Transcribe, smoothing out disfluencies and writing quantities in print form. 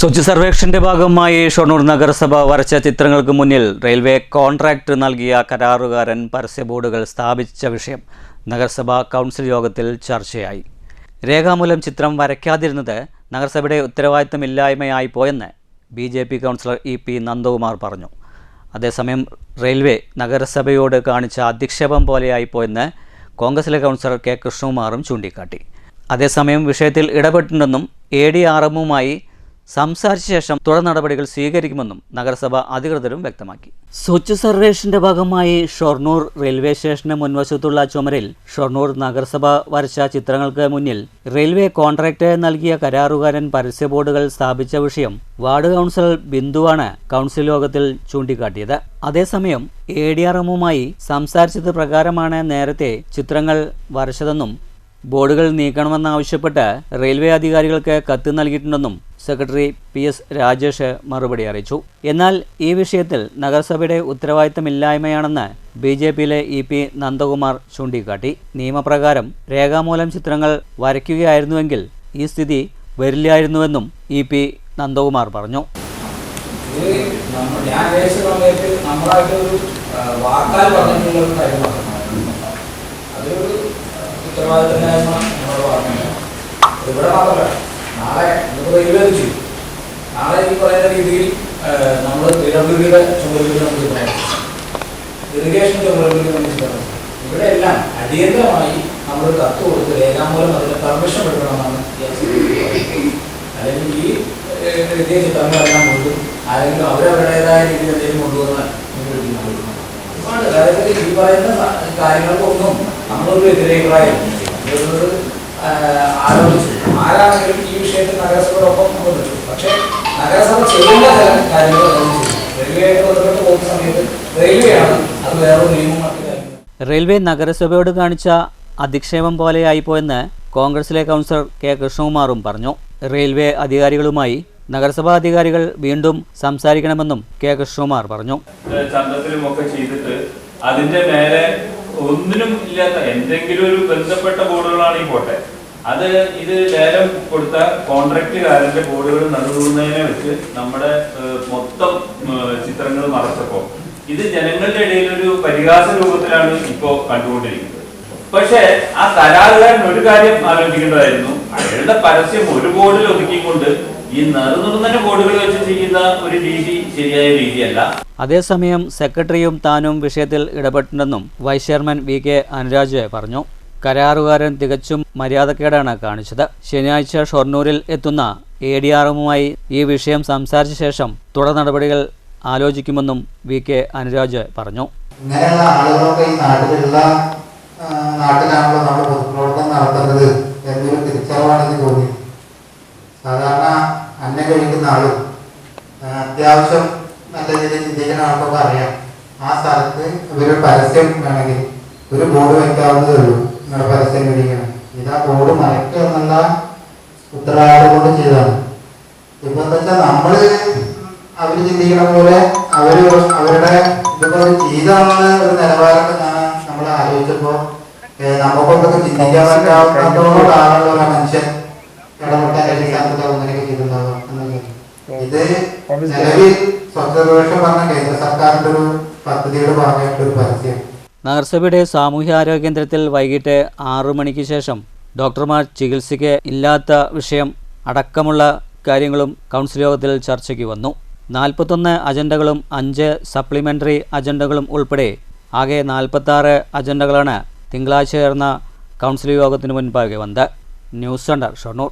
സ്വച്ഛ് സർവേക്ഷന്റെ ഭാഗമായി ഷൊർണൂർ നഗരസഭ വരച്ച ചിത്രങ്ങൾക്ക് മുന്നിൽ റെയിൽവേ കോൺട്രാക്ട് നൽകിയ കരാറുകാരൻ പരസ്യ ബോർഡുകൾ സ്ഥാപിച്ച വിഷയം നഗരസഭാ കൗൺസിൽ യോഗത്തിൽ ചർച്ചയായി. രേഖാമൂലം ചിത്രം വരയ്ക്കാതിരുന്നത് നഗരസഭയുടെ ഉത്തരവാദിത്തമില്ലായ്മയായി പോയെന്ന് BJP കൗൺസിലർ EP നന്ദകുമാർ പറഞ്ഞു. അതേസമയം റെയിൽവേ നഗരസഭയോട് കാണിച്ച അധിക്ഷേപം പോലെയായിപ്പോയെന്ന് കോൺഗ്രസിലെ കൗൺസിലർ K കൃഷ്ണകുമാറും ചൂണ്ടിക്കാട്ടി. അതേസമയം വിഷയത്തിൽ ഇടപെട്ടിട്ടുണ്ടെന്നും ADRMുമായി സംസാരിച്ച ശേഷം തുടർ നടപടികൾ സ്വീകരിക്കുമെന്നും നഗരസഭ അധികൃതരും വ്യക്തമാക്കി. സ്വച്ഛ് സർവേഷന്റെ ഭാഗമായി ഷൊർണൂർ റെയിൽവേ സ്റ്റേഷന് മുൻവശത്തുള്ള ചുമരിൽ ഷൊർണൂർ നഗരസഭ വരച്ച ചിത്രങ്ങൾക്ക് മുന്നിൽ റെയിൽവേ കോൺട്രാക്ട് നൽകിയ കരാറുകാരൻ പരസ്യ ബോർഡുകൾ സ്ഥാപിച്ച വിഷയം വാർഡ് കൗൺസിലർ ബിന്ദുവാണ് കൗൺസിൽ യോഗത്തിൽ ചൂണ്ടിക്കാട്ടിയത്. അതേസമയം ADRMുമായി സംസാരിച്ചത് പ്രകാരമാണ് നേരത്തെ ചിത്രങ്ങൾ വരച്ചതെന്നും ബോർഡുകൾ നീക്കണമെന്നാവശ്യപ്പെട്ട് റെയിൽവേ അധികാരികൾക്ക് കത്ത് നൽകിയിട്ടുണ്ടെന്നും സെക്രട്ടറി PS രാജേഷ് മറുപടി അറിയിച്ചു. എന്നാൽ ഈ വിഷയത്തിൽ നഗരസഭയുടെ ഉത്തരവാദിത്തമില്ലായ്മയാണെന്ന് BJPയിലെ EP നന്ദകുമാർ ചൂണ്ടിക്കാട്ടി. നിയമപ്രകാരം രേഖാമൂലം ചിത്രങ്ങൾ വരയ്ക്കുകയായിരുന്നുവെങ്കിൽ ഈ സ്ഥിതി വരില്ലായിരുന്നുവെന്നും EP നന്ദകുമാർ പറഞ്ഞു. നാളെ ഈ പറയുന്ന രീതിയിൽ നമ്മൾ ഇറിഗേഷൻ ഇവിടെ എല്ലാം അടിയന്തരമായി നമ്മൾ കത്ത് കൊടുത്ത് രേഖാമൂലം അതിന് പെർമിഷൻ എടുക്കണമെന്നാണ് അല്ലെങ്കിൽ ഈ രീതിയ ചിത്രങ്ങളെല്ലാം കൊണ്ടും ആരെങ്കിലും അവരവരുടേതായ രീതിയിൽ എന്തെങ്കിലും കൊണ്ടുവന്ന് ഒരുപാട് അതായത് ഈ പറയുന്ന കാര്യങ്ങൾക്കൊന്നും നമ്മളൊരു എതിരഭിപ്രായം ആലോചിച്ചു ആരാണെങ്കിലും ഈ വിഷയത്തിൽ നഗരസഭയോടൊപ്പം നമ്മൾ നിൽക്കും. പക്ഷേ നഗരസഭ ചെയ്യുന്ന ചില കാര്യങ്ങൾ റെയിൽവേയായിട്ട് ബന്ധപ്പെട്ട് പോകുന്ന സമയത്ത് റെയിൽവേയാണ് അത് വേറെ നിയമം മറ്റു കാര്യങ്ങൾ. റെയിൽവേ നഗരസഭയോട് കാണിച്ച അധിക്ഷേപം പോലെയായിപ്പോയെന്ന് കോൺഗ്രസിലെ കൗൺസിലർ K കൃഷ്ണകുമാറും പറഞ്ഞു. റെയിൽവേ അധികാരികളുമായി നഗരസഭാ അധികാരികൾ വീണ്ടും സംസാരിക്കണമെന്നും K കൃഷ്ണകുമാർ പറഞ്ഞു. ചന്തത്തിലുമൊക്കെ ചെയ്തിട്ട് അതിന്റെ നേരെ ഒന്നിനും ഇല്ലാത്ത എന്തെങ്കിലും ഒരു ബന്ധപ്പെട്ട ബോർഡുകളാണ് ഈ പോട്ടെ, അത് ഇത് ലേലം കൊടുത്ത കോൺട്രാക്റ്റുകാരന്റെ ബോർഡുകൾ നടുന്നതിനെ വെച്ച് നമ്മുടെ മൊത്തം ചിത്രങ്ങൾ മറച്ചപ്പോ ഇത് ജനങ്ങളുടെ ഇടയിൽ ഒരു പരിഹാസ രൂപത്തിലാണ് ഇപ്പോ കണ്ടുകൊണ്ടിരിക്കുന്നത്. പക്ഷേ ആ കരാറുകാരൻ ഒരു കാര്യം ആലോചിക്കേണ്ടതായിരുന്നു, അയാളുടെ പരസ്യം ഒരു ബോർഡിൽ ഒതുക്കിക്കൊണ്ട് ഈ നറുനുറുന്നെ ബോർഡുകൾ വെച്ച് ചെയ്യുന്ന ഒരു രീതി ശരിയായ രീതിയല്ല. അതേസമയം സെക്രട്ടറിയും താനും വിഷയത്തിൽ ഇടപെട്ടിട്ടുണ്ടെന്നും വൈസ് ചെയർമാൻ VK അനുരാജ് പറഞ്ഞു. കരാറുകാരൻ തികച്ചും മര്യാദക്കേടാണ് കാണിച്ചത്. ശനിയാഴ്ച ഷൊർണൂരിൽ എത്തുന്ന ADRമുമായി ഈ വിഷയം സംസാരിച്ച ശേഷം തുടർ നടപടികൾ ആലോചിക്കുമെന്നും VK അനുരാജ് പറഞ്ഞു. ഇങ്ങനെയുള്ള ആളുകളൊക്കെ ഈ നാട്ടിലാണല്ലോ നമ്മൾ പൊതുപ്രവർത്തനം നടത്തുന്നത് എന്നൊരു തിരിച്ചറിവാണെന്ന് തോന്നി. സാധാരണ അന്നം കഴിക്കുന്ന ആളും അത്യാവശ്യം നല്ല രീതിയിൽ ചിന്തിക്കുന്ന ആൾക്കൊക്കെ അറിയാം, ആ സ്ഥലത്ത് ഇവര് പരസ്യം വേണമെങ്കിൽ ഒരു ബോർഡ് വയ്ക്കാവുന്നതേ ഉള്ളൂ. നിങ്ങളുടെ പരസ്യം കഴിക്കണം, ഇതാ ബോർഡ് മറയ്ക്കുക എന്നുള്ള ഉത്തരവാദിത്വം കൊണ്ട് ചെയ്തതാണ്. ഇപ്പൊ എന്താ വെച്ചാൽ നമ്മള് അവര് ചിന്തിക്കണ പോലെ അവരുടെ ഇതൊക്കെ ചെയ്താണെന്ന് ഒരു നിലവാരമൊക്കെ നമ്മൾ ആലോചിച്ചപ്പോ നമുക്കൊക്കെ ചിന്തിക്കാൻ പറ്റാവുന്നതോടാണല്ലോ ഒരു മനുഷ്യൻ ഇടപെട്ടാൽ അങ്ങനെയൊക്കെ ചെയ്തിട്ടുണ്ടാവുക. ഇത് നിലവിൽ സ്വച്ഛ് പറഞ്ഞ കേന്ദ്ര സർക്കാരിന്റെ ഒരു പദ്ധതിയുടെ ഭാഗമായിട്ടൊരു പരസ്യം. നഗരസഭയുടെ സാമൂഹ്യാരോഗ്യ കേന്ദ്രത്തിൽ വൈകിട്ട് 6 മണിക്ക് ശേഷം ഡോക്ടർമാർ ചികിത്സയ്ക്ക് ഇല്ലാത്ത വിഷയം അടക്കമുള്ള കാര്യങ്ങളും കൗൺസിൽ യോഗത്തിൽ ചർച്ചയ്ക്ക് വന്നു. 41 അജണ്ടകളും 5 സപ്ലിമെൻ്ററി അജണ്ടകളും ഉൾപ്പെടെ ആകെ 46 അജണ്ടകളാണ് തിങ്കളാഴ്ച ചേർന്ന കൗൺസിൽ യോഗത്തിന് മുൻപാകെ വന്നത്. News centre Shoranur.